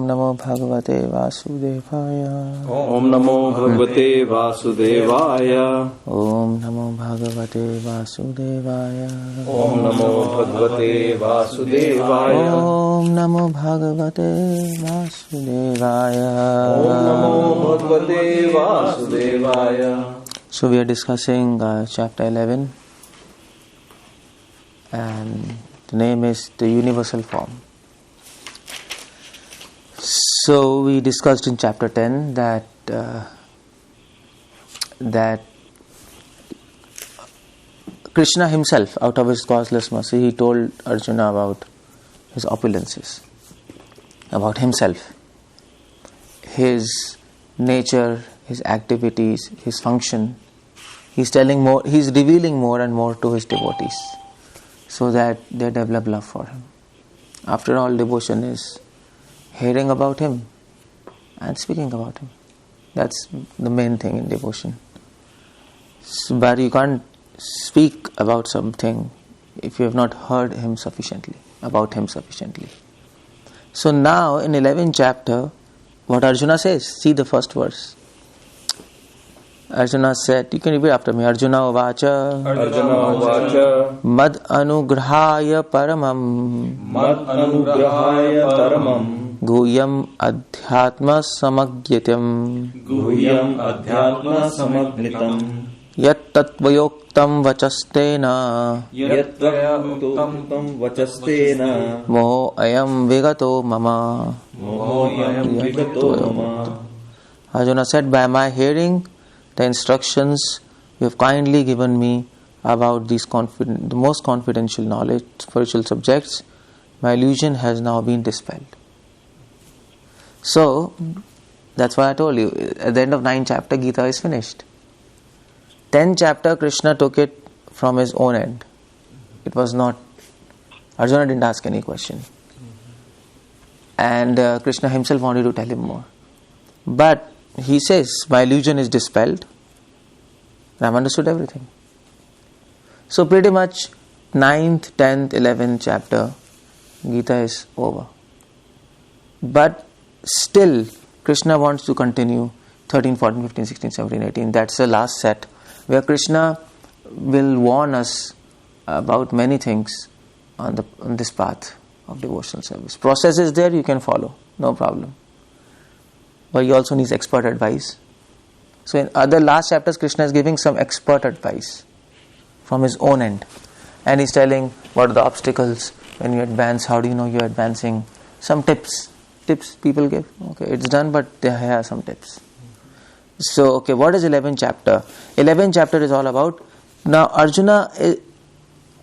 Om Namo Bhagavate Vasudevaya. Om Namo Bhagavate Vasudevaya. Om Namo Bhagavate Vasudevaya. Om Namo Bhagavate Vasudevaya. Om Namo Bhagavate Vasudevaya. Om Namo Bhagavate Vasudevaya. So we are discussing chapter 11, and the name is the Universal Form. So we discussed in chapter 10 that Krishna himself, out of his causeless mercy, he told Arjuna about his opulences, about himself, his nature, his activities, his function. He's revealing more and more to his devotees so that they develop love for him. After all, devotion is hearing about him and speaking about him. That's the main thing in devotion. But you can't speak about something if you have not heard him sufficiently, about him sufficiently. So now in 11th chapter, what Arjuna says, see the first verse. Arjuna said, you can repeat after me. Arjuna uvacha mad anugrahaya paramam guhyam adhyatma samagyatam yat tatvayoktam vachastena moho ayam vigato mama. Arjuna said, by my hearing the instructions you have kindly given me about these the most confidential knowledge, spiritual subjects, my illusion has now been dispelled. So, that's why I told you, at the end of 9th chapter, Gita is finished. 10th chapter, Krishna took it from his own end. It was not, Arjuna didn't ask any question. And Krishna himself wanted to tell him more. But he says, my illusion is dispelled. I've understood everything. So pretty much 9th, 10th, 11th chapter, Gita is over. But still, Krishna wants to continue 13, 14, 15, 16, 17, 18. That's the last set where Krishna will warn us about many things on this path of devotional service. Process is there, you can follow, no problem. But he also needs expert advice. So in other last chapters, Krishna is giving some expert advice from his own end. And he's telling what are the obstacles when you advance, how do you know you're advancing. Some tips people give. Okay, it's done, but there are some tips. So, okay, what is 11th chapter? 11th chapter is all about, now Arjuna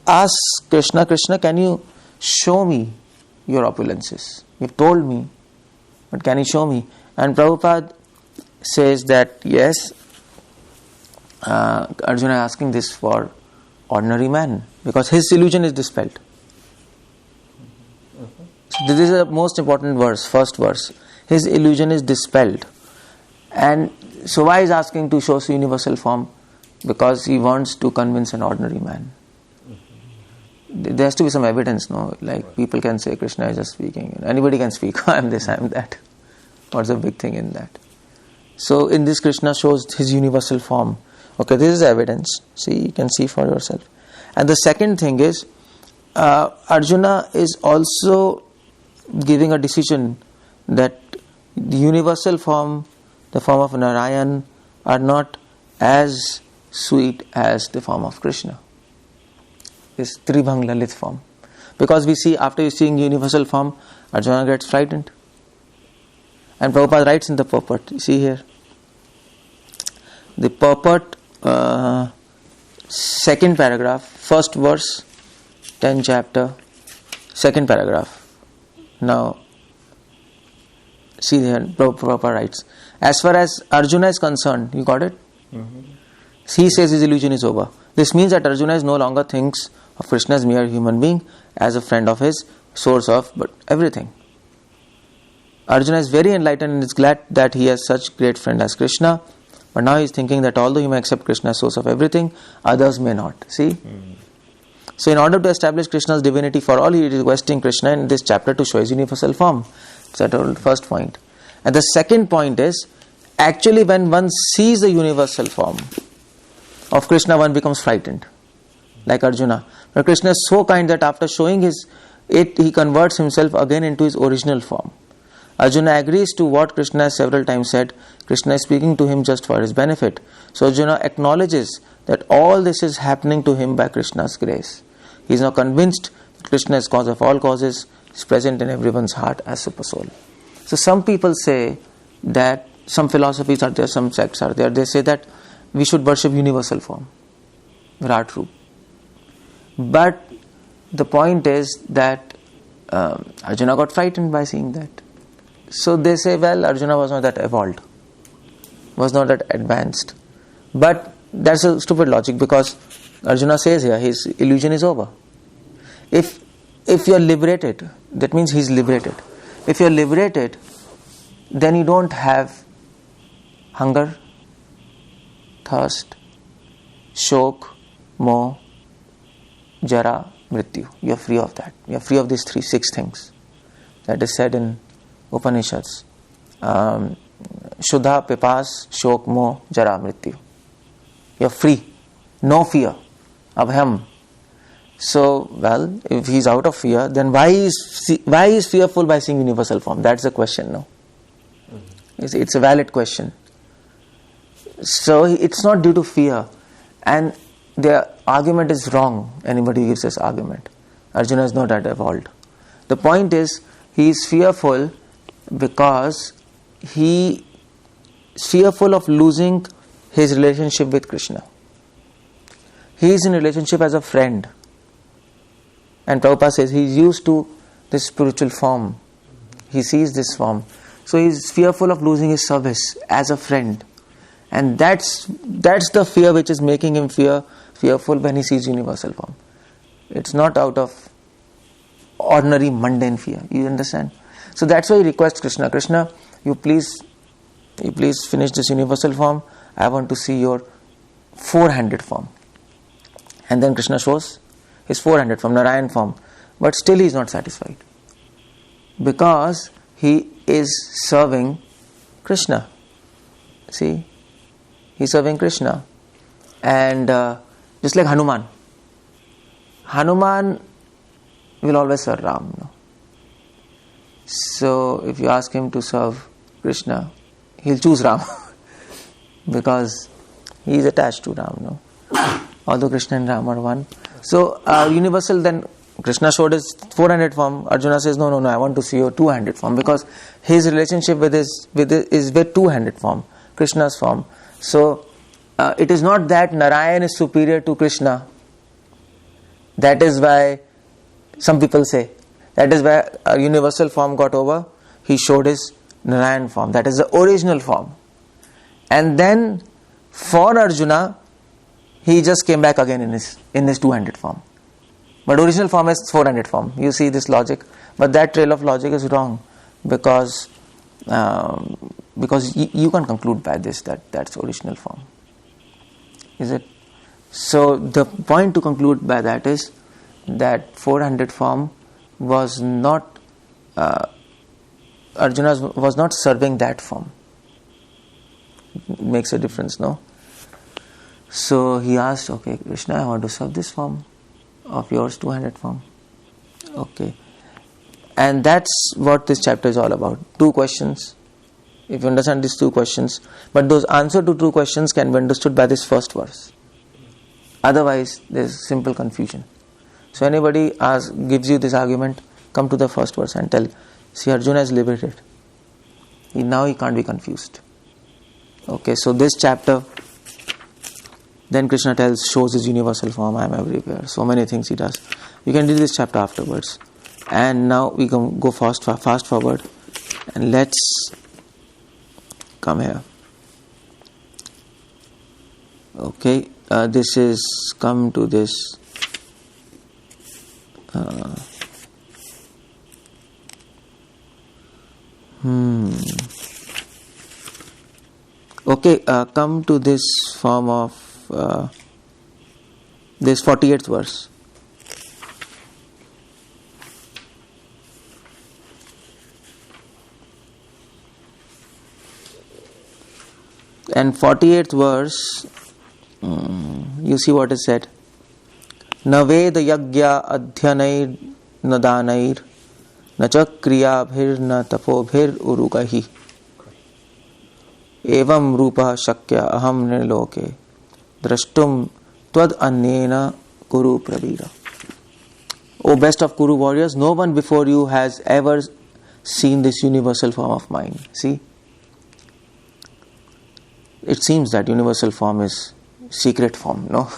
asks Krishna, can you show me your opulences? You've told me, but can you show me? And Prabhupada says that yes, Arjuna is asking this for ordinary man because his illusion is dispelled. So this is the most important verse, first verse. His illusion is dispelled. And so why is asking to show universal form? Because he wants to convince an ordinary man. There has to be some evidence, no? Like people can say Krishna is just speaking. Anybody can speak. I am this, I am that. What's the big thing in that? So in this Krishna shows his universal form. Okay, this is evidence. See, you can see for yourself. And the second thing is, Arjuna is also giving a decision that the universal form, the form of Narayan, are not as sweet as the form of Krishna. This Tribhang Lalit form. Because we see, after seeing universal form, Arjuna gets frightened. And Prabhupada writes in the purport, you see here, the purport, second paragraph, first verse, 10th chapter, second paragraph. Now, see there, Prabhupada writes, as far as Arjuna is concerned, you got it? Mm-hmm. He says his illusion is over. This means that Arjuna is no longer thinks of Krishna as mere human being, as a friend of his, source of but everything. Arjuna is very enlightened and is glad that he has such great friend as Krishna. But now he is thinking that although he may accept Krishna as source of everything, others may not. See? Mm-hmm. So in order to establish Krishna's divinity for all, he is requesting Krishna in this chapter to show his universal form. So I told first point. And the second point is, actually when one sees the universal form of Krishna, one becomes frightened. Like Arjuna. But Krishna is so kind that after showing he converts himself again into his original form. Arjuna agrees to what Krishna has several times said. Krishna is speaking to him just for his benefit. So Arjuna acknowledges that all this is happening to him by Krishna's grace. He is now convinced that Krishna is cause of all causes, is present in everyone's heart as Super Soul. So some people say that, some philosophies are there, some sects are there, they say that we should worship universal form, Virat Roop. But the point is that Arjuna got frightened by seeing that. So they say, well, Arjuna was not that evolved, was not that advanced. But that's a stupid logic, because Arjuna says here, his illusion is over. If you are liberated, that means he is liberated. If you are liberated, then you don't have hunger, thirst, shok, moh, jara, mrityu. You are free of that. You are free of these 6 things. That is said in Upanishads. Shuddha, pipas, shok, moh, jara, mrityu. You are free. No fear. Abhyam. So, well, if he is out of fear, then why is fearful by seeing universal form? That's the question, no? It's a valid question. So, it's not due to fear. And the argument is wrong. Anybody who gives this argument. Arjuna is not that evolved. The point is, he is fearful because he is fearful of losing his relationship with Krishna. He is in relationship as a friend. And Prabhupada says he is used to this spiritual form. He sees this form. So he is fearful of losing his service as a friend. And that's the fear which is making him fearful when he sees universal form. It's not out of ordinary mundane fear. You understand? So that's why he requests Krishna, Krishna, you please finish this universal form. I want to see your 400 form. And then Krishna shows his 400 form, Narayan form. But still he is not satisfied. Because he is serving Krishna. See? He is serving Krishna. And just like Hanuman. Hanuman will always serve Ram. No? So if you ask him to serve Krishna, he'll choose Ram. Because he is attached to Ram. No? Although Krishna and Ram are one. So universal, then Krishna showed his 400 form. Arjuna says, no, I want to see your 200 form, because his relationship is with 200 form, Krishna's form. So it is not that Narayan is superior to Krishna. That is why some people say, that is why a universal form got over. He showed his Narayan form. That is the original form. And then for Arjuna, he just came back again in his 200 form. But original form is 400 form. You see this logic. But that trail of logic is wrong, because you can conclude by this that that's original form. Is it? So the point to conclude by that is that 400 form was not, Arjuna was not serving that form. It makes a difference, no? So he asked, okay, Krishna, I want to serve this form of yours, 200 form. Okay. And that's what this chapter is all about. 2 questions. If you understand these 2 questions, but those answers to 2 questions can be understood by this first verse. Otherwise, there's simple confusion. So anybody gives you this argument, come to the first verse and tell, see, Arjuna is liberated. Now he can't be confused. Okay, so this chapter, then Krishna shows his universal form, I am everywhere. So many things he does. You can read this chapter afterwards. And now we can go fast forward. And let's come here. Okay, this is come to this. Okay, come to this form of this 48th verse. And 48th verse, you see what is said. Na veda yagya adhyanair na danair na chakriyabhir na tapobhir urugahi evam rupa shakya aham niloke drashtum tvad annena Kuru pravira. O best of Kuru warriors, no one before you has ever seen this universal form of mine. See? It seems that universal form is secret form, no?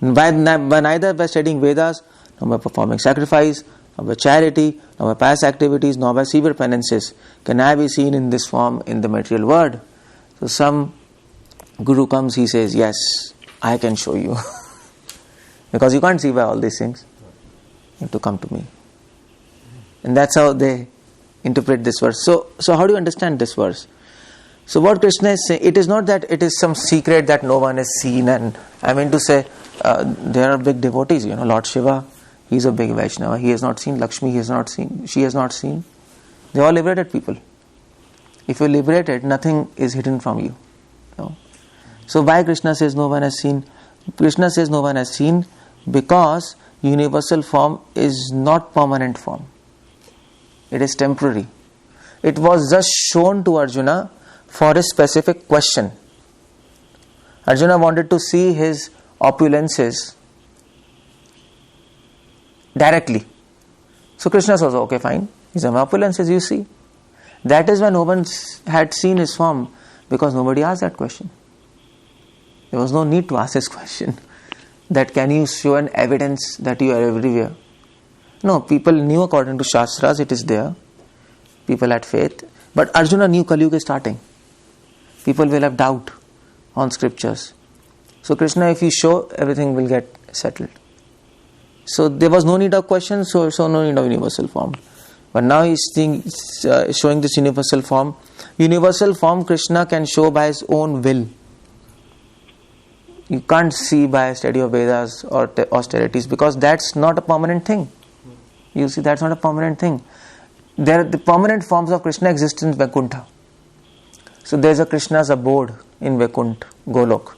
Neither by studying Vedas, nor by performing sacrifice, nor by charity, nor by pious activities, nor by severe penances can I be seen in this form in the material world. So some Guru comes, he says, yes, I can show you. Because you can't see by all these things. You have to come to me. And that's how they interpret this verse. So how do you understand this verse? So what Krishna is saying, it is not that it is some secret that no one has seen. And I mean to say, there are big devotees, Lord Shiva, he is a big Vaishnava. He has not seen. Lakshmi, he has not seen. She has not seen. They are all liberated people. If you are liberated, nothing is hidden from you. No? So why Krishna says no one has seen? Krishna says no one has seen because universal form is not permanent form. It is temporary. It was just shown to Arjuna for a specific question. Arjuna wanted to see his opulences directly. So Krishna says, okay, fine. These are my opulences, you see. That is why no one had seen his form, because nobody asked that question. There was no need to ask this question. That can you show an evidence that you are everywhere? No, people knew according to Shastras, it is there. People had faith. But Arjuna knew Kali Yuga is starting. People will have doubt on scriptures. So Krishna, if you show, everything will get settled. So there was no need of question, so no need of universal form. But now he is showing this universal form. Universal form Krishna can show by his own will. You can't see by study of Vedas or austerities, because that's not a permanent thing. You see, that's not a permanent thing. The permanent forms of Krishna exist in Vaikuntha. So there's a Krishna's abode in Vaikuntha, Golok.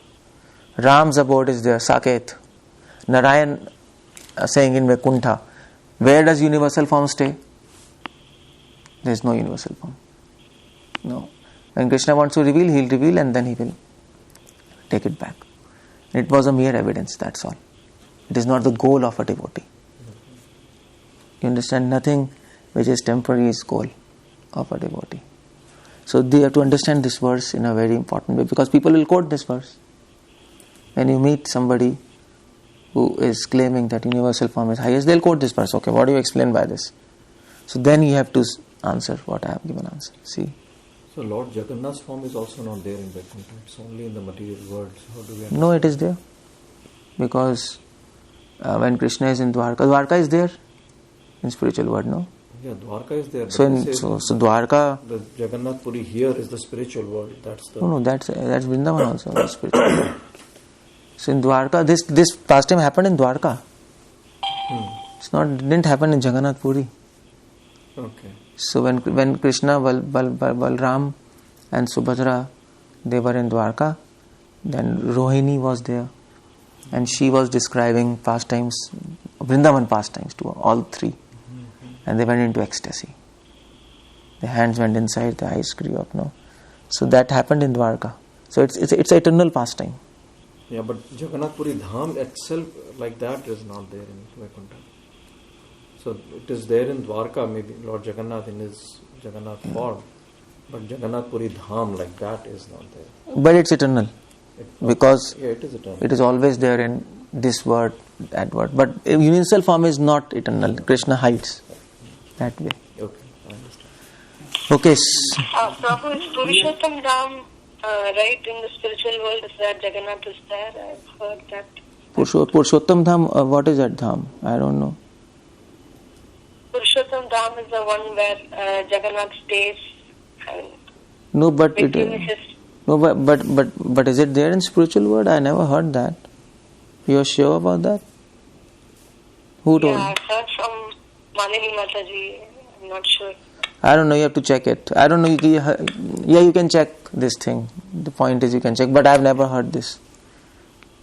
Ram's abode is there, Saket. Narayan saying in Vaikuntha. Where does universal form stay? There is no universal form. No. When Krishna wants to reveal, he'll reveal and then he will take it back. It was a mere evidence, that's all. It is not the goal of a devotee. You understand? Nothing which is temporary is goal of a devotee. So they have to understand this verse in a very important way, because people will quote this verse. When you meet somebody who is claiming that universal form is highest, they'll quote this verse. Okay, what do you explain by this? So then you have to answer what I have given answer. See? So Lord Jagannath's form is also not there in Vaikuntha. It's only in the material world. How do we understand? No, it is there. Because when Krishna is in Dwarka is there in spiritual world, no? Yeah, Dwarka is there. So Dwarka... The Jagannath Puri here is the spiritual world. That's Vrindavan also, the spiritual world. So in Dwarka, this pastime happened in Dwarka. It didn't happen in Jagannath Puri. Okay. So when Krishna, Balram and Subhadra, they were in Dwarka, then Rohini was there, and she was describing pastimes, Vrindavan pastimes to all three, and they went into ecstasy. The hands went inside, the eyes grew up. No, so that happened in Dwarka. So it's eternal pastime. Yeah, but Jagannath Puri Dham itself like that is not there in Vaikuntha. So it is there in Dwarka, maybe Lord Jagannath in his Jagannath form, but Jagannath Puri Dham like that is not there. But it's eternal, because it is eternal. It is always there in this word, that word. But universal form is not eternal. Krishna hides that way. Okay, I understand. Okay. Prabhu, is Purushottam Dham right in the spiritual world? Is that Jagannath is there? I've heard that. Purushottam Dham, what is that Dham? I don't know. Purushottam Dham is the one where Jagannath stays. No, but is it there in spiritual world? I never heard that. You are sure about that? Who told? Yeah, I've heard from Manini Mataji. I'm not sure. I don't know, you have to check it. I don't know, you can check this thing. The point is you can check, but I've never heard this.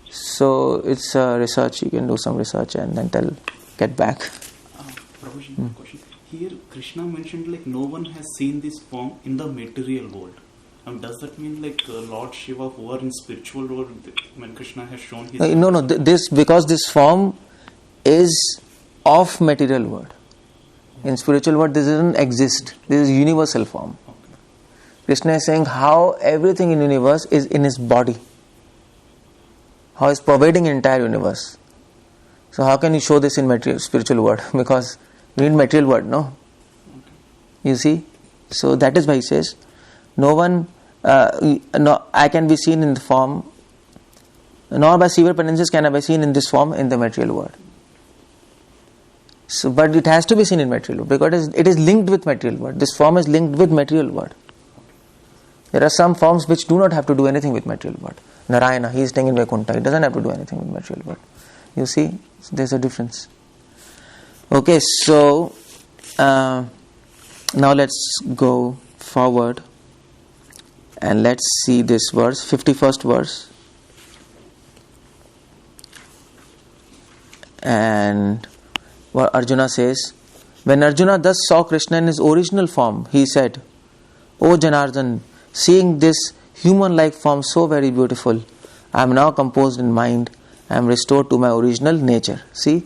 So it's research, you can do some research and then get back. Prabhuji, question. Here Krishna mentioned like no one has seen this form in the material world. Does that mean like Lord Shiva who are in spiritual world when Krishna has shown his... No, because this form is of material world. In spiritual world this doesn't exist. This is universal form. Okay. Krishna is saying how everything in universe is in his body. How he is pervading entire universe. So how can you show this in spiritual world? Because you need material world, no? Okay. You see? So that is why he says, no one, I can be seen in the form, nor by severe penances can I be seen in this form in the material world. So, but it has to be seen in material world because it is linked with material world. This form is linked with material world. There are some forms which do not have to do anything with material world. Narayana, he is staying in Vaikuntha. He doesn't have to do anything with material world. You see, there's a difference. Okay, so now let's go forward and let's see this verse, 51st verse. And what Arjuna says, when Arjuna thus saw Krishna in his original form, he said, O Janardhan, seeing this human-like form so very beautiful, I am now composed in mind, I am restored to my original nature. See?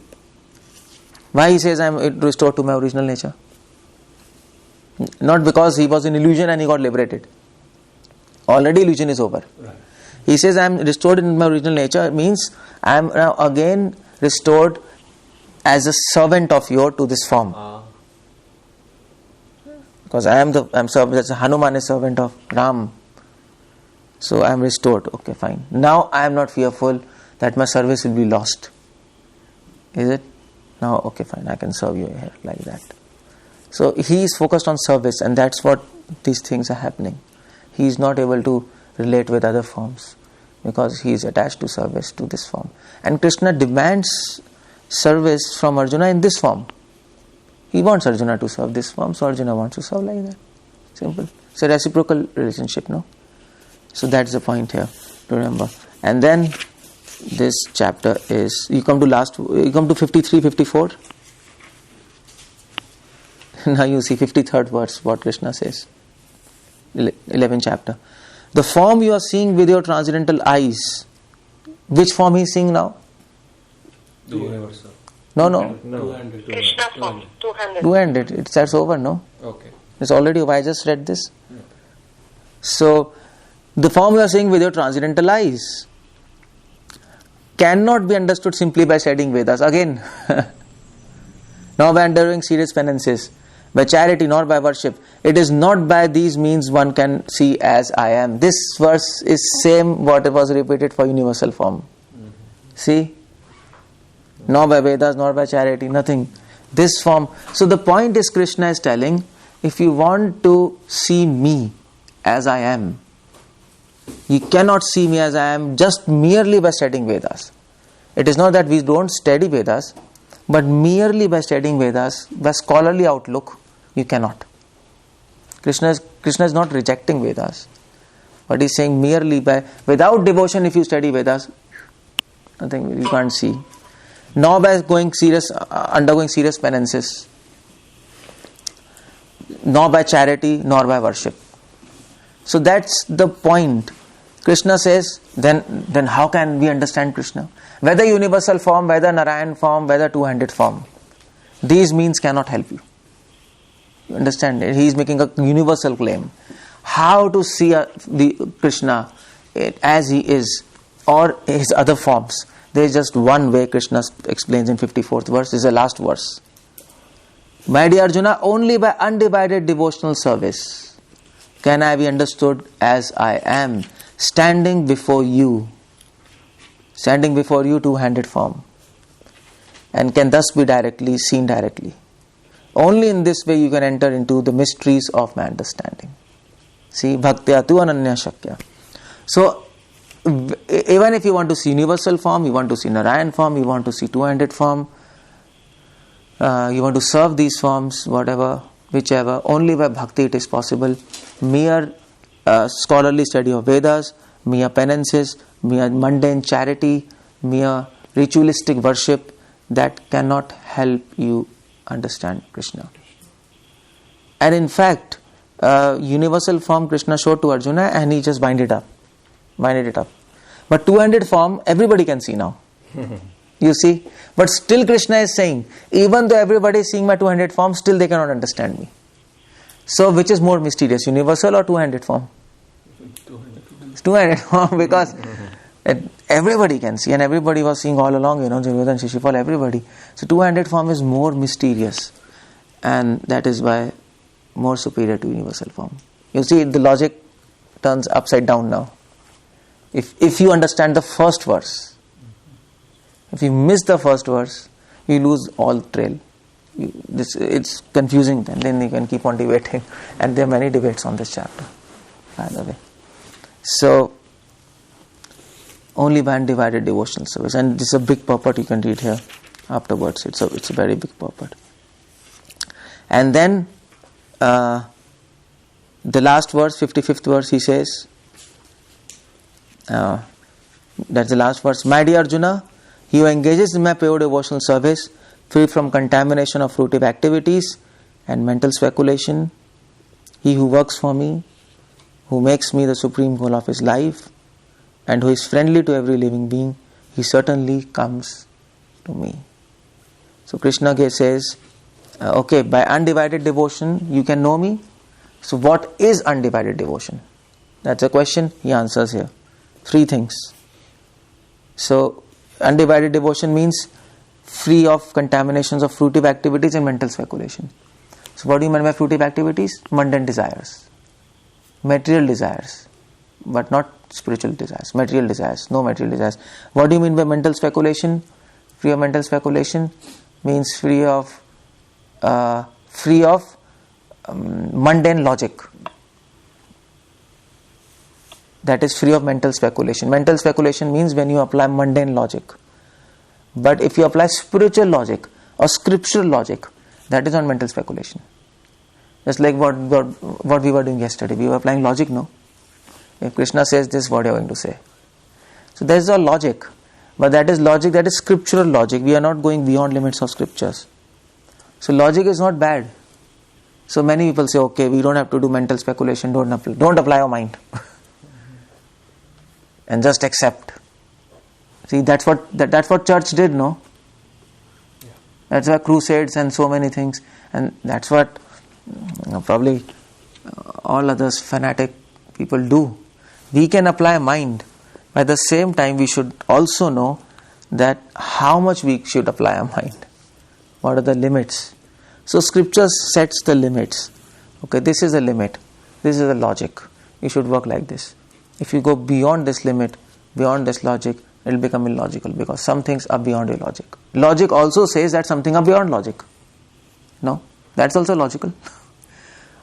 Why he says I am restored to my original nature? Not because he was in illusion and he got liberated. Already illusion is over. Right. He says I am restored in my original nature. It means I am now again restored as a servant of yours to this form. Because I am servant, Hanuman is servant of Ram. So I am restored. Okay, fine. Now I am not fearful that my service will be lost. Is it? Now, okay, fine. I can serve you here like that. So he is focused on service, and that's what these things are happening. He is not able to relate with other forms because he is attached to service to this form. And Krishna demands service from Arjuna in this form. He wants Arjuna to serve this form, so Arjuna wants to serve like that. Simple. It's a reciprocal relationship, no? So that's the point here to remember. And then this chapter is, you come to 53, 54. Now you see 53rd verse, what Krishna says. 11th chapter. The form you are seeing with your transcendental eyes, which form he is seeing now? No. Krishna form, 200. 200. That's over, no? Okay. It's already over. I just read this. So, the form you are seeing with your transcendental eyes cannot be understood simply by studying Vedas. Again, nor by undergoing serious penances, by charity, nor by worship. It is not by these means one can see as I am. This verse is same what was repeated for universal form. See? Nor by Vedas, nor by charity, nothing. This form. So the point is Krishna is telling, if you want to see me as I am, you cannot see me as I am just merely by studying Vedas. It is not that we don't study Vedas, but merely by studying Vedas, by scholarly outlook, you cannot. Krishna is not rejecting Vedas, but he is saying merely without devotion, if you study Vedas, nothing, you can't see. Nor by undergoing serious penances, nor by charity, nor by worship. So that's the point. Krishna says, then how can we understand Krishna? Whether universal form, whether Narayan form, whether two-handed form, these means cannot help you. You understand? He is making a universal claim. How to see the Krishna as he is, or his other forms? There is just one way. Krishna explains in 54th verse. This is the last verse. My dear Arjuna, only by undivided devotional service can I be understood as I am, standing before you two-handed form, and can thus be seen directly. Only in this way you can enter into the mysteries of my understanding. See, bhaktya tu ananya shakya. So, even if you want to see universal form, you want to see Narayan form, you want to see two-handed form, you want to serve these forms, whatever, whichever. Only by bhakti it is possible. Mere scholarly study of Vedas, mere penances, mere mundane charity, mere ritualistic worship, that cannot help you understand Krishna. And in fact, universal form Krishna showed to Arjuna and he just binded it up. But two-handed form everybody can see now. You see? But still Krishna is saying, even though everybody is seeing my two-handed form, still they cannot understand me. So which is more mysterious, universal or two-handed form? It's two-handed form, because everybody can see, and everybody was seeing all along, Duryodhana and Shishupal, everybody. So two-handed form is more mysterious, and that is why more superior to universal form. You see, the logic turns upside down now. If you understand the first verse, if you miss the first verse, you lose all trail. It's confusing then you can keep on debating, and there are many debates on this chapter, by the way. So, only by undivided devotional service, and this is a big purport you can read here afterwards. It's a very big purport. And then the last verse, 55th verse, he says, that's the last verse. My dear Arjuna, he who engages in my pure devotional service, free from contamination of fruitive activities and mental speculation, he who works for me, who makes me the supreme goal of his life, and who is friendly to every living being, he certainly comes to me. So Krishna says, okay, by undivided devotion you can know me. So what is undivided devotion? That's a question he answers here. 3 things. So undivided devotion means free of contaminations of fruitive activities and mental speculation. So what do you mean by fruitive activities? Mundane desires, material desires, but not spiritual desires, material desires, no material desires. What do you mean by mental speculation? Free of mental speculation means free of mundane logic. That is free of mental speculation. Mental speculation means when you apply mundane logic. But if you apply spiritual logic or scriptural logic, that is not mental speculation. Just like what we were doing yesterday. We were applying logic, no? If Krishna says this, what are you going to say? So there is all logic. But that is logic, that is scriptural logic. We are not going beyond limits of scriptures. So logic is not bad. So many people say, okay, we don't have to do mental speculation, don't apply our mind. And just accept. See, that's what church did, no? Yeah. That's why crusades and so many things, and that's what probably all others fanatic people do. We can apply mind, but at the same time we should also know that how much we should apply our mind. What are the limits? So scripture sets the limits. Okay, this is the limit. This is the logic. You should work like this. If you go beyond this limit, beyond this logic, it will become illogical, because some things are beyond your logic. Logic also says that something are beyond logic. No, that's also logical.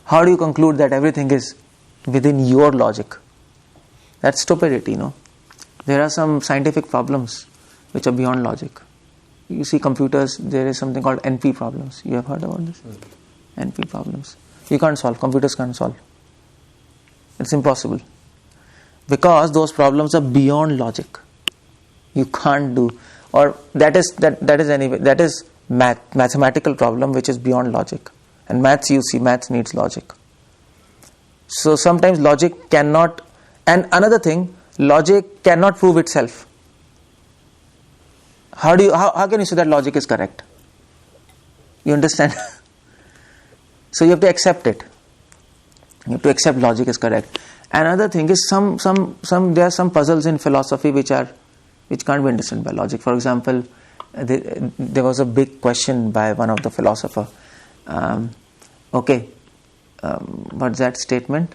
How do you conclude that everything is within your logic? That's stupidity, no? There are some scientific problems which are beyond logic. You see computers, there is something called NP problems. You have heard about this? NP problems. You can't solve, computers can't solve. It's impossible. Because those problems are beyond logic. You can't do, or that is mathematical problem which is beyond logic. And maths needs logic. So sometimes logic cannot, and another thing, logic cannot prove itself. How can you say that logic is correct? You understand? So you have to accept it. You have to accept logic is correct. Another thing is there are some puzzles in philosophy which can't be understood by logic. For example, there was a big question by one of the philosopher. What's that statement?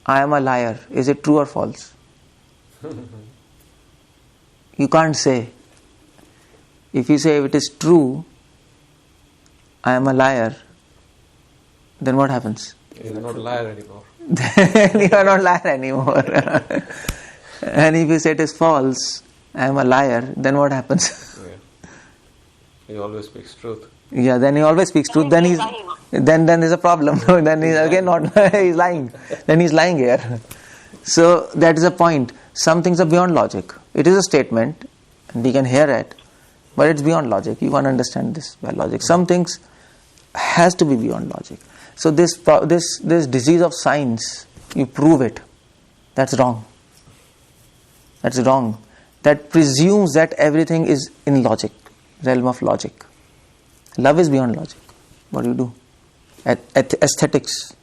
I am a liar. Is it true or false? You can't say. If you say if it is true, I am a liar, then what happens? You are not a liar anymore. Then you are not a liar anymore. And if you say it is false, I am a liar, then what happens? Yeah. He always speaks truth. Yeah, then he always speaks truth. Then he's lying. then there's a problem. Then he's again not he's lying. Then he's lying here. So that is a point. Some things are beyond logic. It is a statement, and we can hear it, but it's beyond logic. You can't understand this by logic. Some things has to be beyond logic. So this disease of science, you prove it. That's wrong. That's wrong. That presumes that everything is in logic, realm of logic. Love is beyond logic. What do you do? Aesthetics,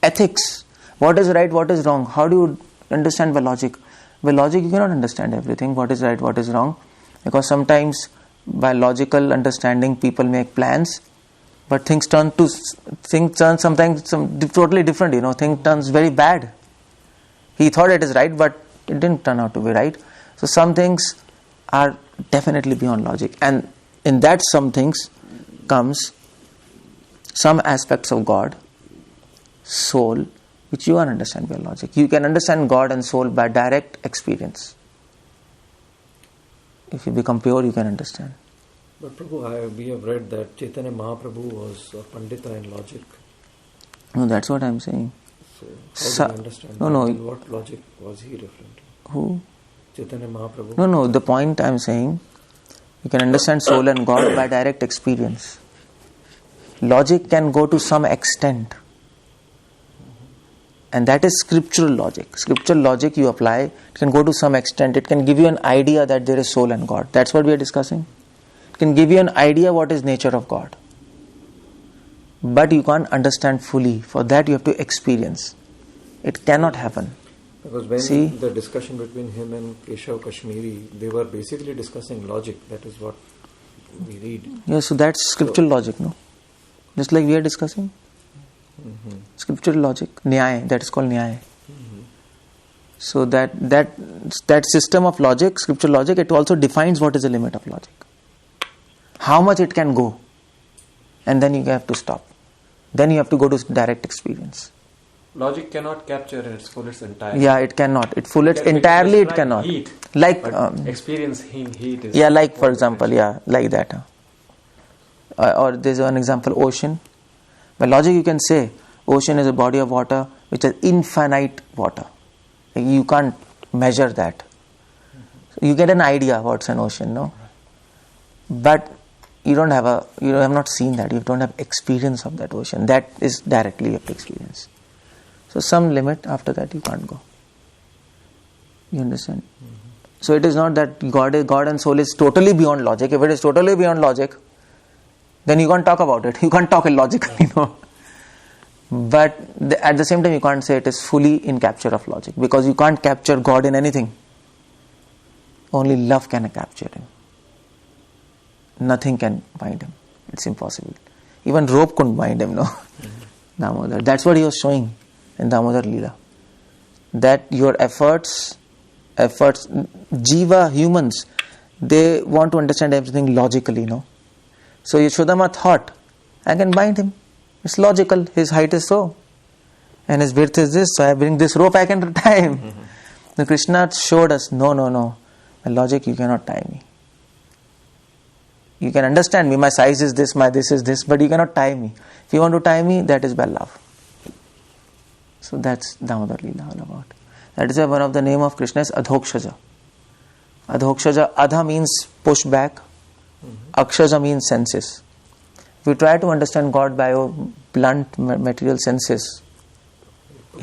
ethics. What is right? What is wrong? How do you understand by logic? By logic, you cannot understand everything. What is right? What is wrong? Because sometimes by logical understanding, people make plans, but things turn sometimes totally different. Things turns very bad. He thought it is right, but it didn't turn out to be right. So some things are definitely beyond logic, and in that some things comes some aspects of God, soul, which you can't understand by logic. You can understand God and soul by direct experience. If you become pure, you can understand. But Prabhu, we have read that Chaitanya Mahaprabhu was a Pandita in logic. No, that's what I'm saying. So how do you understand that? No. And what logic was he referring to? Who? Chaitanya Mahaprabhu? No, the point I'm saying, you can understand soul and God by direct experience. Logic can go to some extent. And that is scriptural logic. Scriptural logic you apply, it can go to some extent. It can give you an idea that there is soul and God. That's what we are discussing. It can give you an idea what is nature of God. But you can't understand fully. For that you have to experience. It cannot happen. Because when the discussion between him and Keshav Kashmiri, they were basically discussing logic. That is what we read. Yeah, so that's scriptural logic, no? Just like we are discussing. Mm-hmm. Scriptural logic, Nyaya, that is called Nyaya. Mm-hmm. So that system of logic, scriptural logic, it also defines what is the limit of logic. How much it can go. And then you have to stop. Then you have to go to direct experience. Logic cannot capture in its fullest entirety. Yeah, it cannot. Entirely it cannot. Heat, like experience heat is... Yeah, like for example, like that. Or there's an example, ocean. By logic you can say, ocean is a body of water which has infinite water. You can't measure that. So you get an idea what's an ocean, no? But you have not seen that. You don't have experience of that ocean. That is directly you have to experience. So some limit, after that you can't go. You understand? Mm-hmm. So it is not that God and soul is totally beyond logic. If it is totally beyond logic, then you can't talk about it. You can't talk illogically, no. But at the same time, you can't say it is fully in capture of logic, because you can't capture God in anything. Only love can capture him. Nothing can bind him. It's impossible. Even rope couldn't bind him, no. Damodar. That's what he was showing in Damodar Leela. That your efforts, jiva, humans, they want to understand everything logically, no. So Yashodama thought, I can bind him. It's logical. His height is so. And his width is this. So I bring this rope, I can tie him. Mm-hmm. The Krishna showed us, no. By logic, you cannot tie me. You can understand me. My size is this, this is this. But you cannot tie me. If you want to tie me, that is by love. So that's Damodar Leela all about. That is why one of the name of Krishna is Adhokshaja. Adhokshaja, Adha means push back. Akshaja means senses. If you try to understand God by your blunt material senses,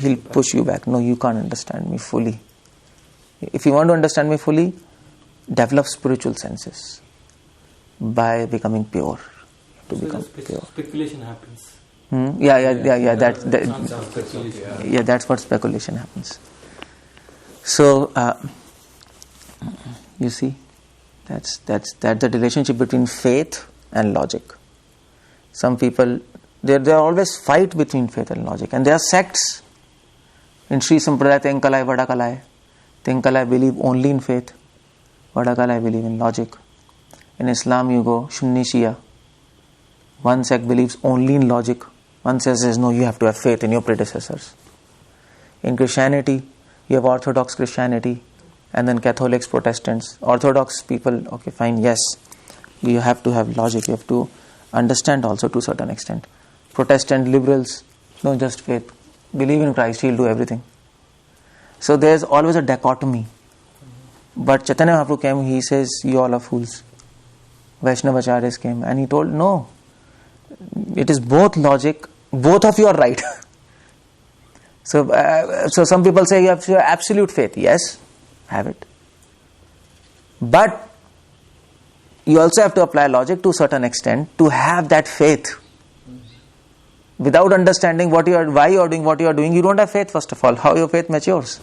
he'll push you back. No, you can't understand me fully. If you want to understand me fully, develop spiritual senses by becoming pure. To become pure. Speculation happens. Yeah. That's what speculation happens. So you see. That's the relationship between faith and logic. Some people, there always fight between faith and logic, and there are sects. In Sri Sampradaya, Tenkalai, Vadakalai. Tenkalai believe only in faith. Vadakalai believe in logic. In Islam you go Sunni Shia. One sect believes only in logic. One says no, you have to have faith in your predecessors. In Christianity, you have Orthodox Christianity, and then Catholics, Protestants. Orthodox people, okay, fine, yes, you have to have logic, you have to understand also to a certain extent. Protestant liberals, no, just faith. Believe in Christ, He'll do everything. So there's always a dichotomy. But Chaitanya Mahaprabhu came, he says, you all are fools. Vaishnavacharyas came and he told, no, it is both logic, both of you are right. So some people say you have absolute faith. Yes, have it. But you also have to apply logic to a certain extent to have that faith. Without understanding why you are doing what you are doing, you don't have faith, first of all. How your faith matures?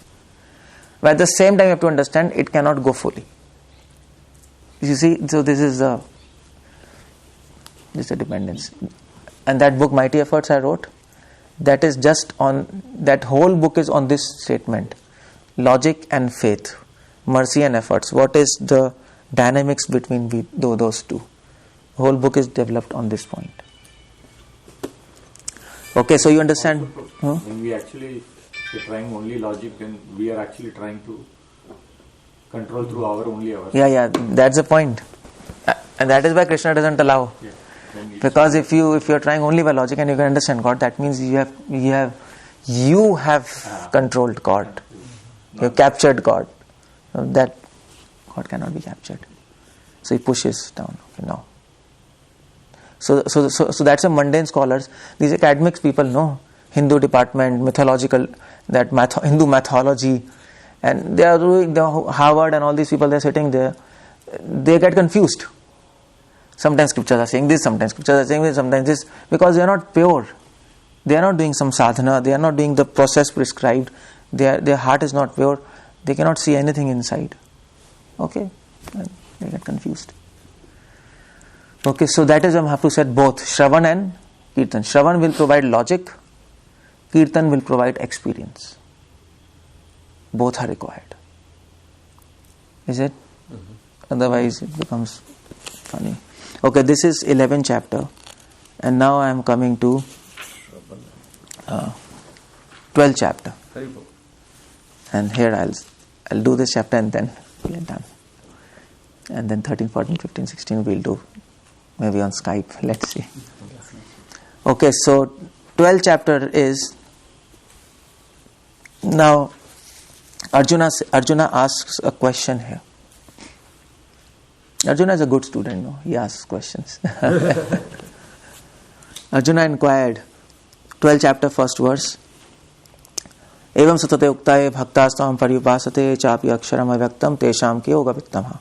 But at the same time, you have to understand it cannot go fully. You see, so this is a dependence. And that book, Mighty Efforts, I wrote, that is just on, that whole book is on this statement. Logic and faith, mercy and efforts. What is the dynamics between those two? The whole book is developed on this point. Okay, so you understand? When we actually are trying only logic, then we are actually trying to control through only our. Yeah, that's the point. And that is why Krishna doesn't allow. Yeah. Because if you are trying only by logic and you can understand God, that means you have controlled God. You have captured God. That God cannot be captured. So he pushes down. Okay, no. So that's a mundane scholars. These academics people know Hindu department, mythological, Hindu mythology, and they are doing the Harvard and all these people. They are sitting there. They get confused. Sometimes scriptures are saying this, sometimes scriptures are saying this, sometimes this, because they are not pure. They are not doing some sadhana. They are not doing the process prescribed. Their heart is not pure. They cannot see anything inside. Okay, and they get confused. Okay, so that is why Mahaprabhu said both Shravan and Kirtan. Shravan will provide logic, Kirtan will provide experience. Both are required. Is it? Mm-hmm. Otherwise it becomes funny. Okay, this is 11th chapter, and now I am coming to 12th chapter. And here I'll do this chapter and then we are done. And then 13, 14, 15, 16 we'll do. Maybe on Skype, let's see. Okay, so 12th chapter is, now Arjuna asks a question here. Arjuna is a good student, no? He asks questions. Arjuna inquired, 12th chapter, first verse. Evam satate uktaye bhaktastam pariyupasate chapi aksharam avyaktam tesham ke yogavittama.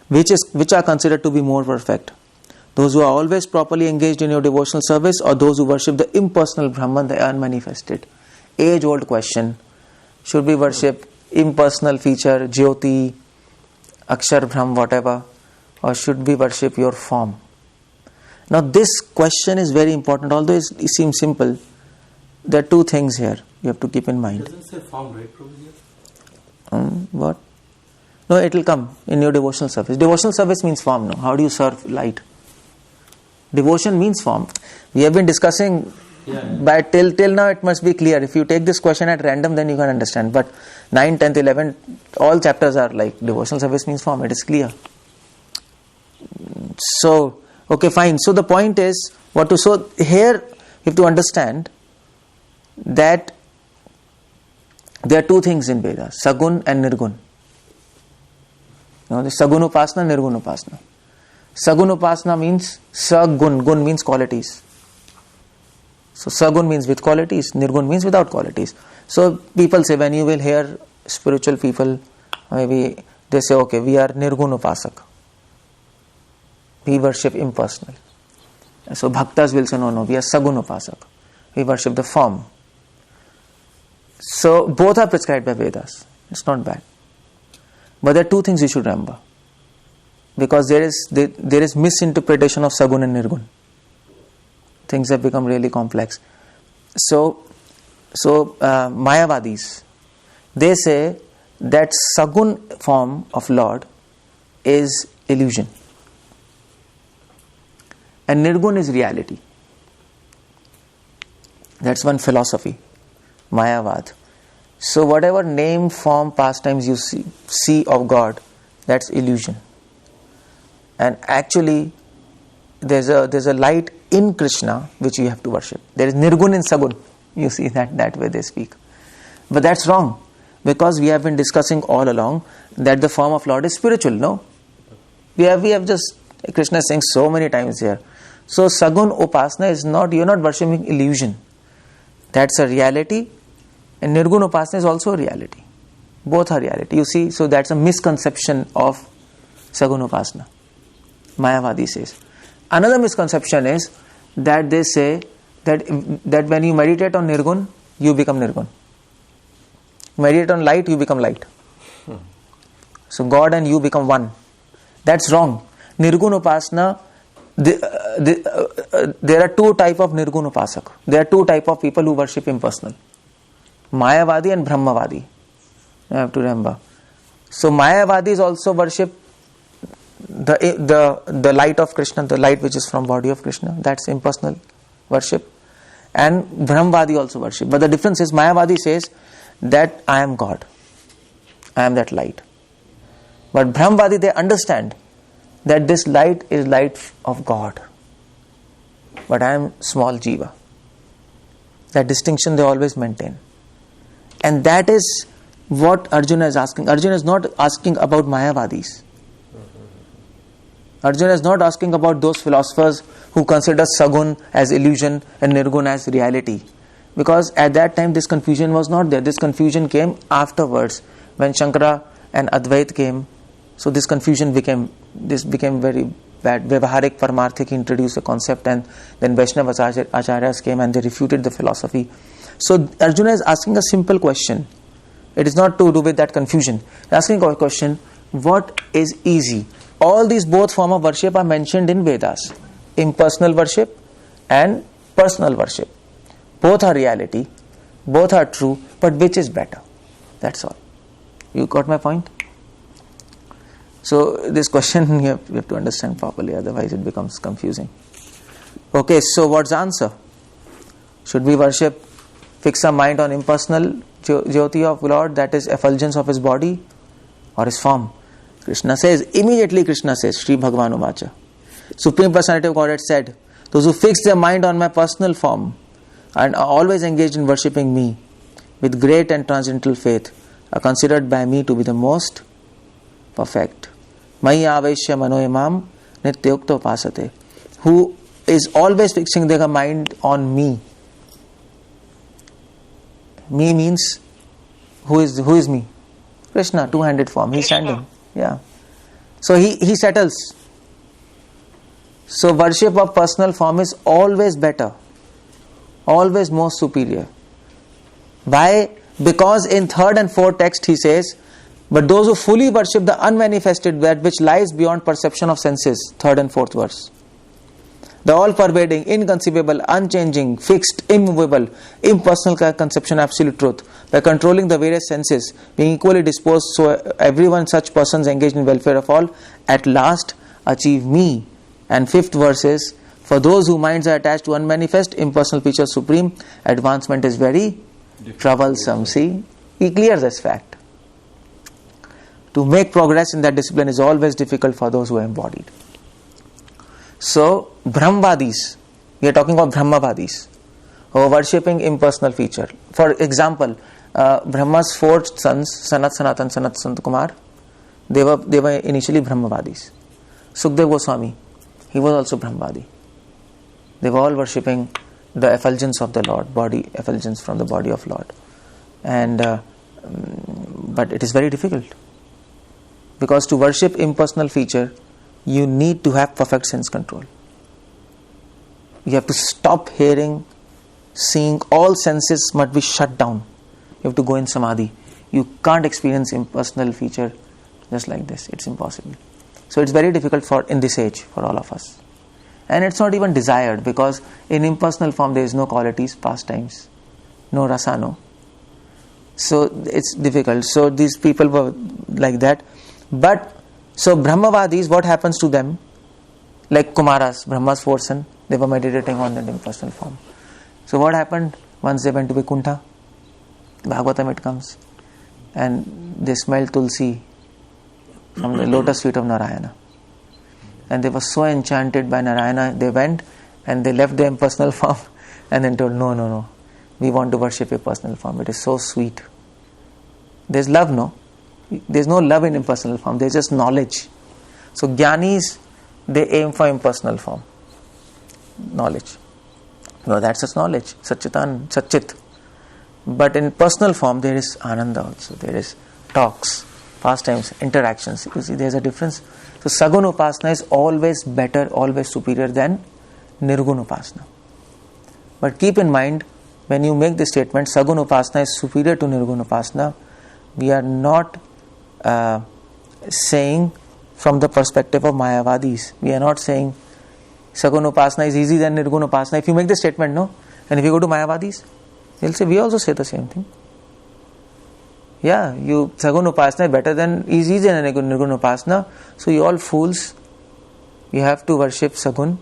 Which are considered to be more perfect? Those who are always properly engaged in your devotional service, or those who worship the impersonal Brahman, the unmanifested? Age-old question. Should we worship impersonal feature, Jyoti, Akshar Brahm, whatever, or should we worship your form? Now this question is very important, although it seems simple. There are two things here you have to keep in mind. It doesn't say form, right, Prabhu? What? No, it will come in your devotional service. Devotional service means form, no? How do you serve light? Devotion means form. We have been discussing, but till now it must be clear. If you take this question at random, then you can understand. But 9, 10th, 11th, all chapters are like devotional service means form. It is clear. So, okay, fine. So the point is, so here you have to understand that there are two things in Vedas, Sagun and Nirgun. The Sagun Upasana, Nirgun Upasana. Sagun Upasana means Sagun, Gun means qualities. So Sagun means with qualities, Nirgun means without qualities. So people say, when you will hear spiritual people, maybe they say, okay, we are Nirgun Upasak. We worship impersonal. So Bhaktas will say, no, we are Sagun Upasak. We worship the form. So both are prescribed by Vedas. It's not bad. But there are two things you should remember. Because there is misinterpretation of Sagun and Nirgun. Things have become really complex. So Mayavadis, they say that Sagun form of Lord is illusion. And Nirgun is reality. That's one philosophy, Mayavad. So whatever name, form, pastimes you see of God, that's illusion. And actually, there's a light in Krishna which you have to worship. There is Nirgun in Sagun. You see that way they speak. But that's wrong, because we have been discussing all along that the form of Lord is spiritual. No, we have just, Krishna is saying so many times here. So Sagun Upasana is not, you're not worshipping illusion. That's a reality, and Nirgun Upasana is also a reality. Both are reality. You see, so that's a misconception of Sagun Upasana. Mayavadi says. Another misconception is that they say that when you meditate on Nirgun, you become Nirgun. Meditate on light, you become light. So God and you become one. That's wrong. Nirgun Upasana, there are two types of Nirgun Upasak. There are two types of people who worship impersonal. Mayavadi and Brahmavadi. You have to remember. So Mayavadis also worship the light of Krishna, the light which is from body of Krishna. That's impersonal worship. And Brahmavadi also worship. But the difference is Mayavadi says that I am God. I am that light. But Brahmavadi, they understand that this light is light of God. But I am small jiva. That distinction they always maintain. And that is what Arjuna is asking. Arjuna is not asking about Mayavadis. Arjuna is not asking about those philosophers who consider Sagun as illusion and Nirgun as reality. Because at that time this confusion was not there. This confusion came afterwards. When Shankara and Advait came, so this confusion became very bad. Vyavaharik Paramarthik introduced the concept, and then Vaishnava Acharyas came and they refuted the philosophy. So Arjuna is asking a simple question. It is not to do with that confusion. Asking a question, what is easy? All these both forms of worship are mentioned in Vedas. Impersonal worship and personal worship. Both are reality. Both are true. But which is better? That's all. You got my point? So this question you have to understand properly, otherwise it becomes confusing. Okay, so what's the answer? Should we worship, fix our mind on impersonal Jyoti of Lord, that is effulgence of his body or his form? Immediately Krishna says, Sri Bhagavan Uvacha, Supreme Personality of Godhead said, those who fix their mind on my personal form and are always engaged in worshipping me with great and transcendental faith are considered by me to be the most perfect. Maya Avaishya Manoyamam Nityukta Upasate. Who is always fixing their mind on me. Me means, who is me? Krishna, two-handed form. He's standing. Yeah. So he settles. So worship of personal form is always better. Always more superior. Why? Because in third and fourth text he says, but those who fully worship the unmanifested, that which lies beyond perception of senses, third and fourth verse. The all-pervading, inconceivable, unchanging, fixed, immovable, impersonal conception of absolute truth, by controlling the various senses, being equally disposed, so everyone, such persons engaged in welfare of all, at last achieve me. And fifth verse is, for those whose minds are attached to unmanifest, impersonal feature supreme, advancement is very troublesome. See, he clears this fact. To make progress in that discipline is always difficult for those who are embodied. So, Brahmavadis, we are talking about Brahmavadis, who are worshipping impersonal feature. For example, Brahma's four sons, Sanat, Sanatan, Sanat, Sant Kumar, they were initially Brahmavadis. Sukdev Goswami, he was also Brahmavadi. They were all worshipping the effulgence of the Lord, body effulgence from the body of Lord. And but it is very difficult, because to worship impersonal feature, you need to have perfect sense control. You have to stop hearing, seeing, all senses must be shut down. You have to go in samadhi. You can't experience impersonal feature just like this. It's impossible. So it's very difficult in this age for all of us. And it's not even desired, because in impersonal form there is no qualities, pastimes, no rasa, no. So it's difficult. So these people were like that. But so Brahmavadis, what happens to them? Like Kumaras, Brahma's fourth son, they were meditating on that impersonal form. So what happened? Once they went to Vaikuntha, Bhagavatam it comes, and they smelled tulsi from the lotus feet of Narayana. and they were so enchanted by Narayana, they went and they left their impersonal form and then told, no, we want to worship a personal form. It is so sweet. There's love, no? There's no love in impersonal form. There's just knowledge. So Jnanis, they aim for impersonal form. Knowledge. No, that's just knowledge. Satchit. But in personal form, there is Ananda also. There is talks, pastimes, interactions. You see, there's a difference. So Sagun Upasana is always better, always superior than Nirgun Upasana. But keep in mind, when you make the statement, Sagun Upasana is superior to Nirgun Upasana, we are not saying from the perspective of Mayavadis. We are not saying Sagun Upasana is easy than Nirgun Upasana. If you make the statement, no, and if you go to Mayavadis, they'll say, we also say the same thing. Yeah, Sagun Upasana is better than, is easy than Nirgun Upasana. So you all fools, you have to worship Sagun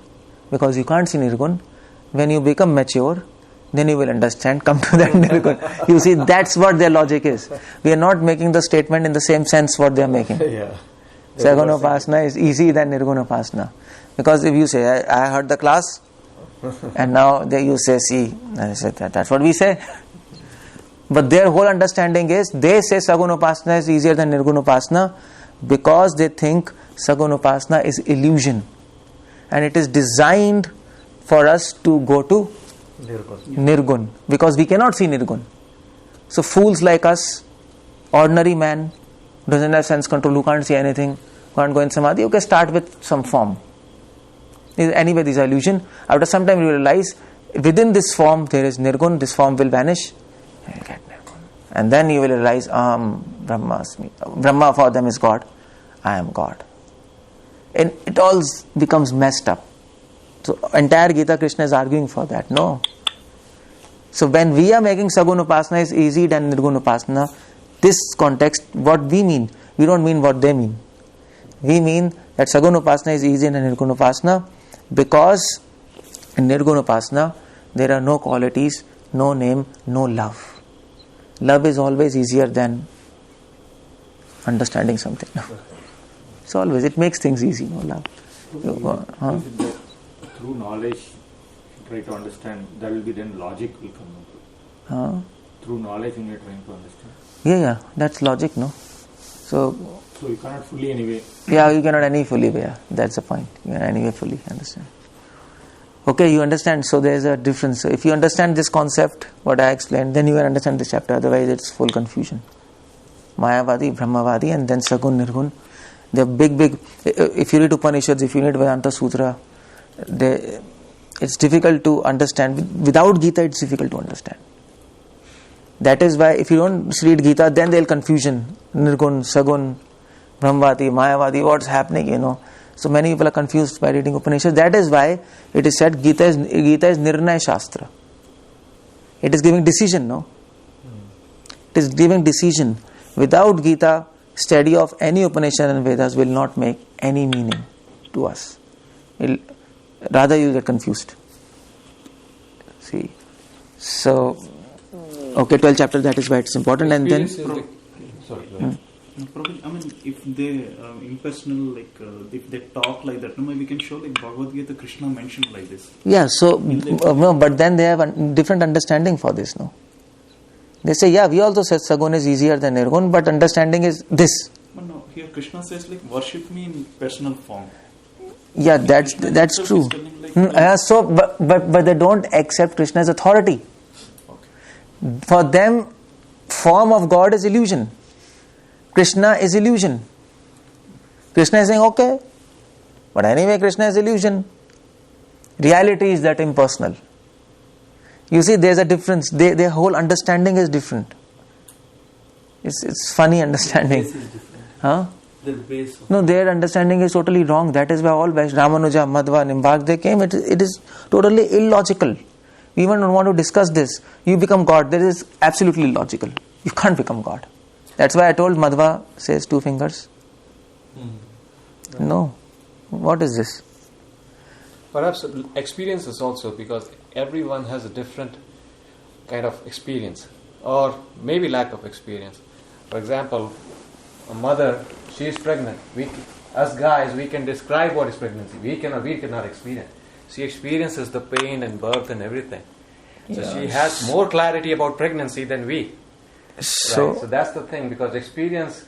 because you can't see Nirgun. When you become mature, then you will understand, come to that Nirgun. You see, that's what their logic is. We are not making the statement in the same sense what they are making. Yeah. Sagun Upasana is easy than Nirgun Upasana. Because if you say, I heard the class, and now you say, see, I said that's what we say. But their whole understanding is, they say Sagun Upasana is easier than Nirgun Upasana because they think Sagun Upasana is illusion. And it is designed for us to go to Nirgun. Because we cannot see Nirgun. So fools like us, ordinary man, doesn't have sense control, who can't see anything, can't go in Samadhi, okay, start with some form. Anyway, these are illusion. After some time you realize, within this form there is Nirgun, this form will vanish, and you get Nirgun. And then you will realize, Brahma for them is God, I am God. And it all becomes messed up. So entire Gita Krishna is arguing for that. No. So when we are making Sagun Upasana is easy than Nirgun Upasana, this context, what we mean, we don't mean what they mean. We mean that Sagun Upasana is easy than Nirgun Upasana because in Nirgun Upasana there are no qualities, no name, no love. Love is always easier than understanding something. It's always, it makes things easy, no love. Through knowledge, try to understand, that will be then logic will come up. Through knowledge, when you are trying to understand. Yeah, that's logic, no? So you cannot fully anyway. Yeah, you cannot any fully, yeah. That's the point. You cannot anyway fully understand. Okay, you understand. So there is a difference. So if you understand this concept, what I explained, then you will understand this chapter. Otherwise, it's full confusion. Mayavadi, Brahmavadi, and then Sagun, Nirgun. They're big. If you read Upanishads, if you read Vedanta Sutra, it's difficult to understand. Without Gita, it's difficult to understand. That is why if you don't read Gita, then there'll confusion. Nirgun, Sagun, Brahmavadi, Mayavadi, what's happening, So many people are confused by reading Upanishads. That is why it is said Gita is Nirnaya Shastra. It is giving decision, no? It is giving decision. Without Gita, study of any Upanishad and Vedas will not make any meaning to us. Rather you get confused. See. So, okay, 12th chapter, that is why it's important. And then... I mean, if they impersonal, if they talk like that, we can show Bhagavad Gita, Krishna mentioned like this. Yeah, so, no, but then they have a different understanding for this, no? They say, yeah, we also said Sagun is easier than Nirgun, but understanding is this. But no, here Krishna says, worship me in personal form. Yeah, that's true. But they don't accept Krishna's authority. Okay. For them, form of God is illusion. Krishna is illusion. Krishna is saying, okay, but anyway, Krishna is illusion. Reality is that impersonal. You see, there's a difference. Their whole understanding is different. It's funny understanding. The base is different. Huh? The base. No, their understanding is totally wrong. That is why all Ramanuja, Madhva, Nimbag, they came. It is totally illogical. We even don't want to discuss this. You become God. That is absolutely illogical. You can't become God. That's why I told Madhva says 2 fingers. No. What is this? Perhaps experiences also, because everyone has a different kind of experience, or maybe lack of experience. For example, a mother, she is pregnant, Us guys, we can describe what is pregnancy. We cannot experience. She experiences the pain and birth and everything. So she has more clarity about pregnancy than we. So, right? So that's the thing, because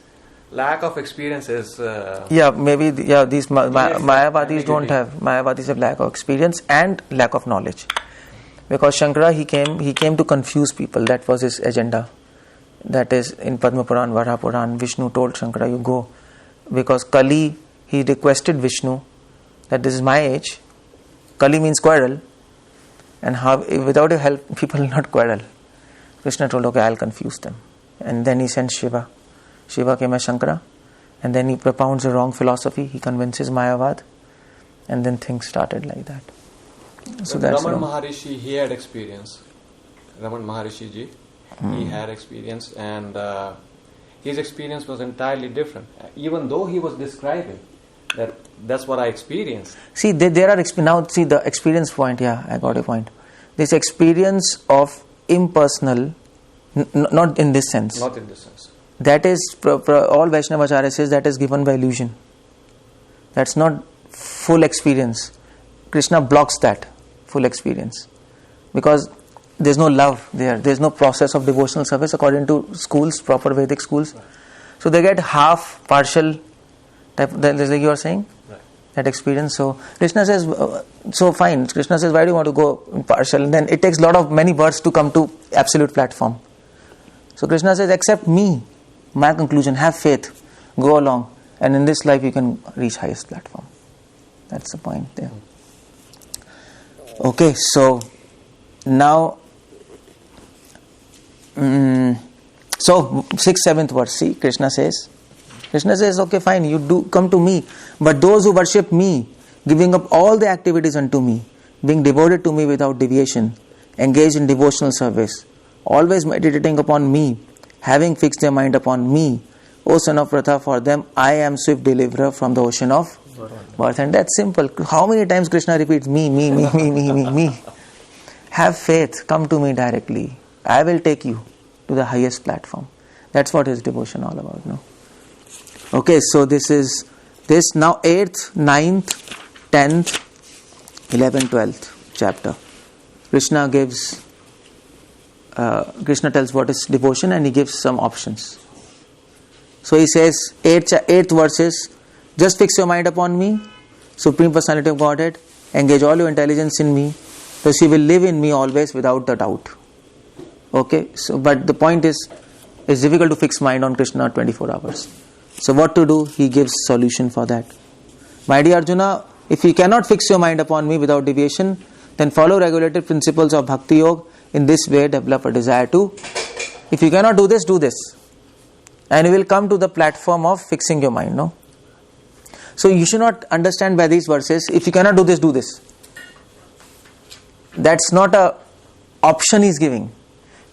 lack of experience is... these Mayavadis don't have. Mayavadis have lack of experience and lack of knowledge. Because Shankara, he came to confuse people. That was his agenda. That is in Padma Puran, Varaha Puran. Vishnu told Shankara, you go. Because Kali, he requested Vishnu that this is my age. Kali means quarrel. And without your help, people will not quarrel. Krishna told, okay, I'll confuse them. And then he sent Shiva. Shiva came as Shankara. And then he propounds a wrong philosophy. He convinces Mayavad. And then things started like that. So that's Raman Maharishi, he had experience. Raman Maharishi ji, he had experience, and his experience was entirely different. Even though he was describing that's what I experienced. See, there are now. See the experience point. Yeah, I got a point. This experience of impersonal, not in this sense. Not in this sense. That is all Vaishnavacharya says that is given by illusion. That's not full experience. Krishna blocks that full experience because there's no love there. There's no process of devotional service according to schools, proper Vedic schools. So they get half, partial type, like you are saying, right. That experience. So Krishna says, so fine. Krishna says, why do you want to go in partial? And then it takes many births to come to absolute platform. So Krishna says, accept me, my conclusion, have faith, go along, and in this life you can reach highest platform. That's the point there. Okay, so now, so 6th, 7th verse, see, Krishna says, okay, fine, you do come to me, but those who worship me, giving up all the activities unto me, being devoted to me without deviation, engaged in devotional service, always meditating upon me, having fixed their mind upon me, O son of Pratha, for them I am swift deliverer from the ocean of birth. And that's simple. How many times Krishna repeats me. Have faith, come to me directly. I will take you to the highest platform. That's what his devotion all about, no? Okay, so this is now 8th, 9th, 10th, 11th, 12th chapter. Krishna tells what is devotion and he gives some options. So he says, 8th verses, just fix your mind upon me, Supreme Personality of Godhead, engage all your intelligence in me, so she will live in me always without the doubt. Okay, so but the point is, it's difficult to fix mind on Krishna 24 hours. So what to do? He gives solution for that. My dear Arjuna, if you cannot fix your mind upon me without deviation, then follow regulated principles of Bhakti Yoga. In this way, develop a desire to. If you cannot do this, do this. And you will come to the platform of fixing your mind, no? So you should not understand by these verses, if you cannot do this, do this. That's not a option he's giving.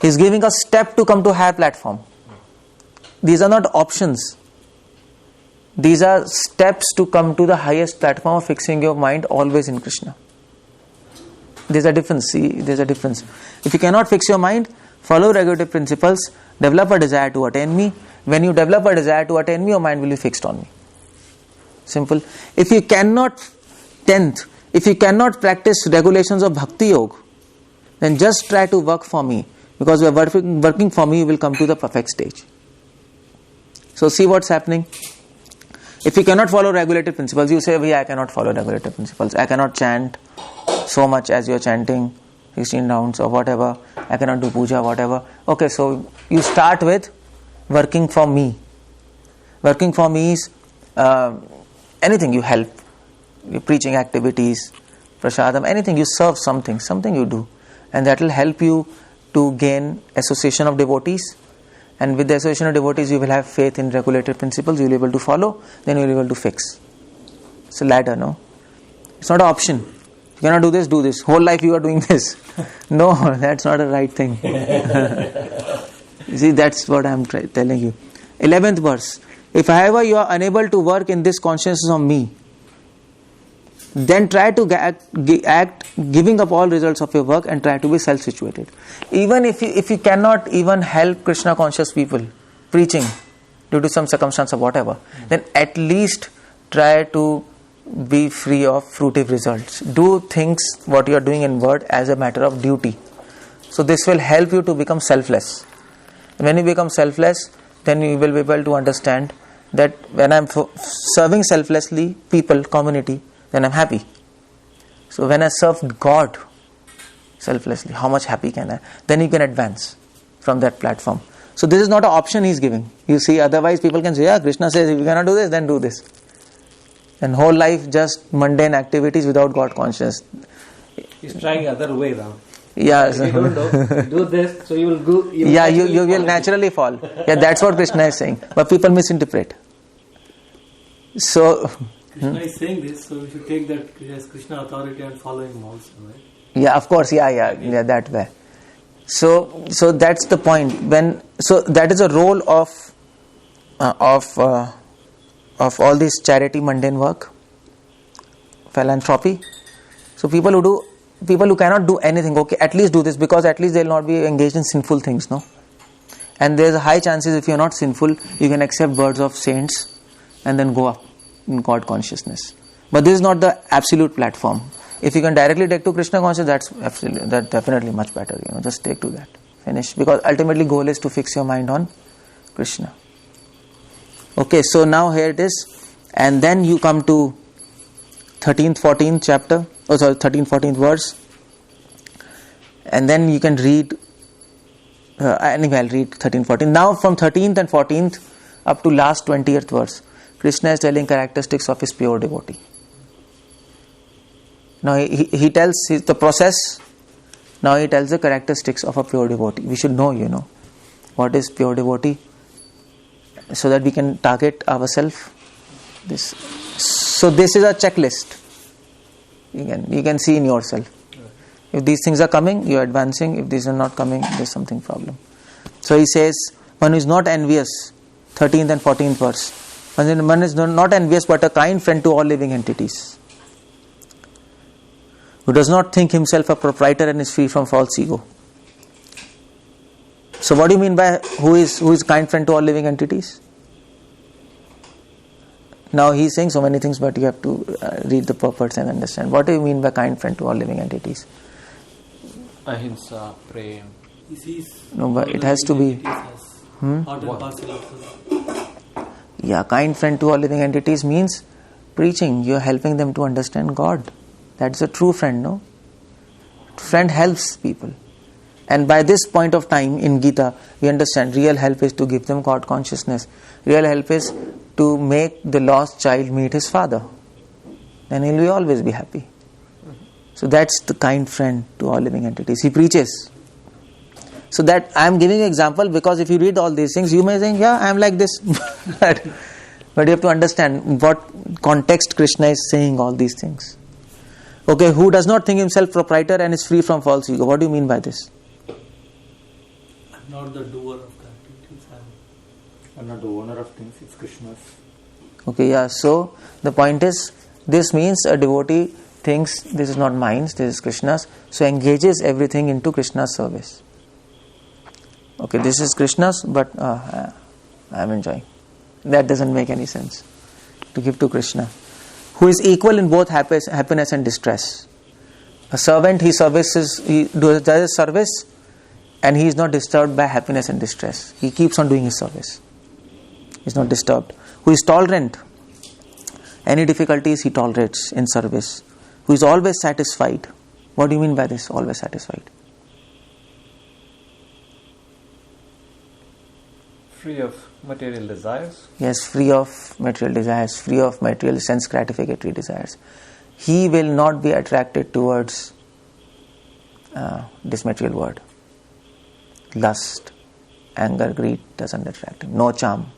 He's giving a step to come to a higher platform. These are not options. These are steps to come to the highest platform of fixing your mind always in Krishna. There's a difference. See, there's a difference. If you cannot fix your mind, follow regulative principles, develop a desire to attain me. When you develop a desire to attain me, your mind will be fixed on me. Simple. If you cannot practice regulations of Bhakti Yoga, then just try to work for me. Because you are working for me, you will come to the perfect stage. So see what's happening. If you cannot follow regulative principles, you say, I cannot follow regulative principles. I cannot chant so much as you are chanting, 16 rounds or whatever. I cannot do puja, whatever. Okay, so you start with working for me. Working for me is anything you help. Your preaching activities, prasadam, anything you serve something you do. And that will help you to gain association of devotees. And with the association of devotees, you will have faith in regulated principles, you will be able to follow, then you will be able to fix. It's a ladder, no? It's not an option. You cannot do this, do this. Whole life you are doing this. No, that's not a right thing. You see, that's what I am telling you. 11th verse. If however you are unable to work in this consciousness of me, then try to act giving up all results of your work and try to be self-situated. Even if you cannot even help Krishna conscious people preaching due to some circumstance or whatever, then at least try to be free of fruitive results. Do things what you are doing in word as a matter of duty. So this will help you to become selfless. When you become selfless, then you will be able to understand that when I am serving selflessly people, community, then I am happy. So when I serve God selflessly, how much happy can I? Then you can advance from that platform. So this is not an option he is giving. You see, otherwise people can say, yeah, Krishna says if you cannot do this, then do this. And whole life just mundane activities without God consciousness. He's trying the other way around. Yeah. If you don't do this, so you will go. You will naturally fall. Yeah, that's what Krishna is saying. But people misinterpret. So Krishna is saying this, so we should take that as Krishna authority and follow him also, right? Yeah, of course. Yeah, that way. So that's the point. So that is a role of all this charity, mundane work, philanthropy. So people who cannot do anything, okay, at least do this, because at least they will not be engaged in sinful things, no? And there is a high chances if you are not sinful, you can accept words of saints and then go up in God consciousness. But this is not the absolute platform. If you can directly take to Krishna consciousness, that's definitely much better. Just take to that. Finish. Because ultimately goal is to fix your mind on Krishna. Okay, so now here it is. And then you come to 13th, 14th chapter. 13th, 14th verse. And then you can read. Anyway, I'll read 13th, 14th. Now from 13th and 14th up to last 20th verse, Krishna is telling characteristics of his pure devotee. Now he tells the process. Now he tells the characteristics of a pure devotee. We should know, what is pure devotee, so that we can target ourselves. So this is a checklist. You can see in yourself. If these things are coming, you are advancing. If these are not coming, there's something problem. So he says, one who is not envious, 13th and 14th verse. One is not envious but a kind friend to all living entities, who does not think himself a proprietor and is free from false ego. So what do you mean by who is kind friend to all living entities? Now he is saying so many things, but you have to read the purport and understand. What do you mean by kind friend to all living entities? Ahimsa, prem. He sees No, but it has to be. part and parcel of Yeah, kind friend to all living entities means preaching. You are helping them to understand God. That's a true friend, no? Friend helps people. And by this point of time in Gita, we understand real help is to give them God consciousness. Real help is to make the lost child meet his father. Then he will always be happy. So that's the kind friend to all living entities. He preaches. So that I am giving an example because if you read all these things, you may think, yeah, I am like this. But you have to understand what context Krishna is saying all these things. Okay, who does not think himself proprietor and is free from false ego? What do you mean by this? I'm not the doer of the activities. I'm not the owner of things, it's Krishna's. Okay, yeah, so the point is, this means a devotee thinks this is not mine, this is Krishna's, so engages everything into Krishna's service. Okay, this is Krishna's, but I am enjoying. That doesn't make any sense. To give to Krishna, who is equal in both happiness and distress. A servant, he does his service, and he is not disturbed by happiness and distress. He keeps on doing his service. He is not disturbed. Who is tolerant. Any difficulties he tolerates in service. Who is always satisfied. What do you mean by this, always satisfied? Free of material desires? Yes, free of material desires, free of material sense gratificatory desires. He will not be attracted towards this material world. Lust, anger, greed doesn't attract him. No charm.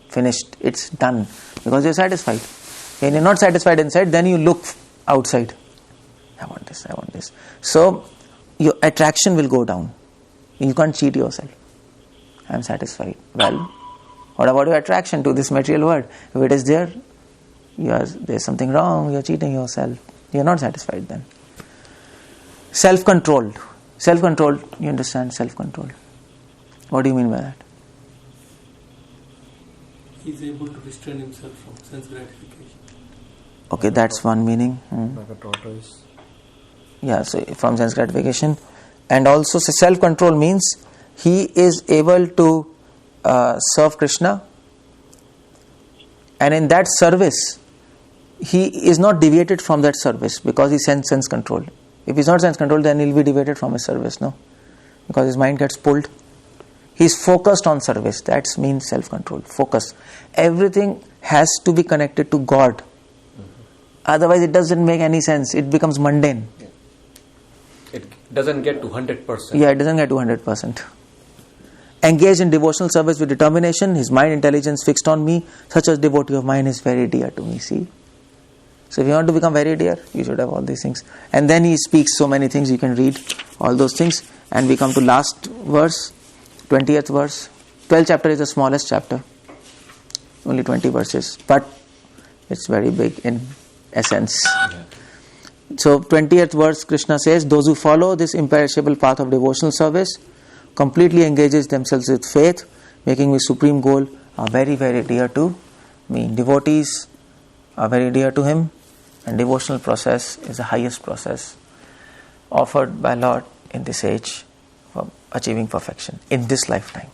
Finished. It's done. Because you're satisfied. When you're not satisfied inside, then you look outside. I want this. So, your attraction will go down. You can't cheat yourself. I am satisfied. Well, what about your attraction to this material world? If it is there, there's something wrong, you're cheating yourself. You're not satisfied then. Self-controlled. You understand self-control. What do you mean by that? he is able to restrain himself from sense gratification. Okay, that's one meaning. Like a tortoise. Yeah, so from sense gratification. And also self-control means he is able to serve Krishna, and in that service he is not deviated from that service because he sense control. If he's not sense control, then he'll be deviated from his service, no? Because his mind gets pulled. He's focused on service. That means self-control. Focus. Everything has to be connected to God. Otherwise it doesn't make any sense. It becomes mundane. It doesn't get to 100%. Yeah, it doesn't get to 100%. Engaged in devotional service with determination, his mind intelligence fixed on me, such as devotee of mine is very dear to me. See? So if you want to become very dear, you should have all these things. And then he speaks so many things, you can read all those things. And we come to last verse, 20th verse. 12th chapter is the smallest chapter. Only 20 verses. But it's very big in essence. Yeah. So 20th verse, Krishna says, those who follow this imperishable path of devotional service, completely engages themselves with faith, making me supreme goal, are very, very dear to me. Devotees are very dear to him, and devotional process is the highest process offered by Lord in this age for achieving perfection in this lifetime.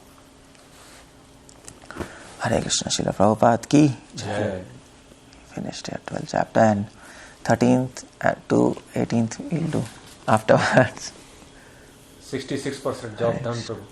Hare Krishna, Srila Prabhupada ki jai. Finished here 12th chapter, and 13th to 18th we'll do afterwards. 66% job done, Prabhu.